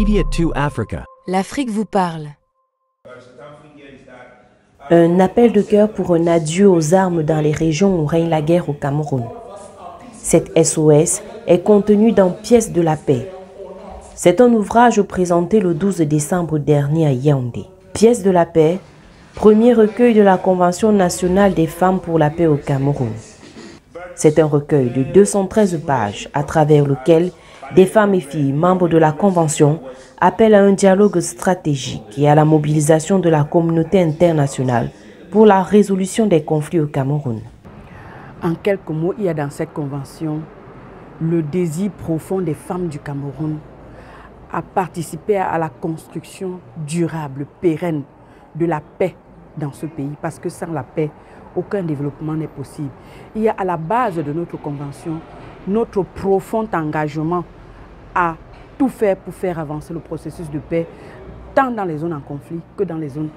Media to Africa. L'Afrique vous parle. Un appel de cœur pour un adieu aux armes dans les régions où règne la guerre au Cameroun. Cette SOS est contenue dans Pièces de la paix. C'est un ouvrage présenté le 12 décembre dernier à Yaoundé. Pièces de la paix, premier recueil de la Convention nationale des femmes pour la paix au Cameroun. C'est un recueil de 213 pages à travers lequel des femmes et filles membres de la Convention appellent à un dialogue stratégique et à la mobilisation de la communauté internationale pour la résolution des conflits au Cameroun. En quelques mots, il y a dans cette convention le désir profond des femmes du Cameroun à participer à la construction durable, pérenne de la paix dans ce pays. Parce que sans la paix, aucun développement n'est possible. Il y a à la base de notre convention notre profond engagement à tout faire pour faire avancer le processus de paix, tant dans les zones en conflit que dans les zones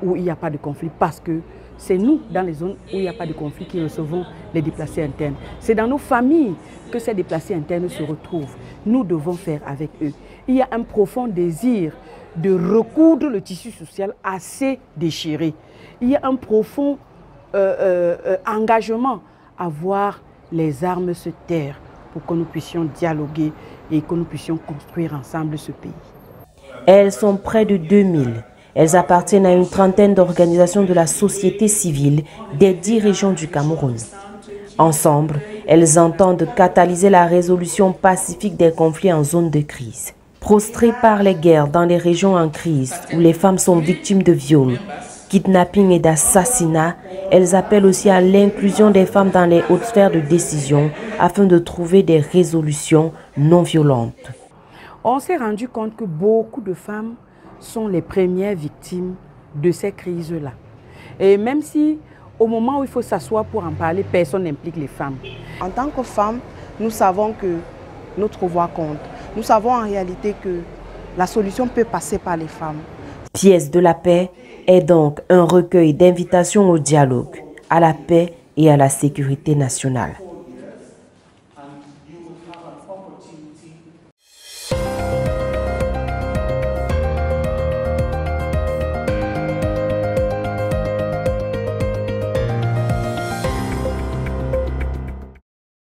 où il n'y a pas de conflit. Parce que c'est nous, dans les zones où il n'y a pas de conflit, qui recevons les déplacés internes. C'est dans nos familles que ces déplacés internes se retrouvent. Nous devons faire avec eux. Il y a un profond désir de recoudre le tissu social assez déchiré. Il y a un profond engagement à voir les armes se taire pour que nous puissions dialoguer et que nous puissions construire ensemble ce pays. Elles sont près de 2000. Elles appartiennent à une trentaine d'organisations de la société civile des 10 régions du Cameroun. Ensemble, elles entendent catalyser la résolution pacifique des conflits en zone de crise. Prostrées par les guerres dans les régions en crise où les femmes sont victimes de viols, kidnapping et d'assassinats, elles appellent aussi à l'inclusion des femmes dans les hautes sphères de décision afin de trouver des résolutions non violentes. On s'est rendu compte que beaucoup de femmes sont les premières victimes de ces crises-là. Et même si au moment où il faut s'asseoir pour en parler, personne n'implique les femmes. En tant que femmes, nous savons que notre voix compte. Nous savons en réalité que la solution peut passer par les femmes. Pièces de la paix est donc un recueil d'invitations au dialogue, à la paix et à la sécurité nationale.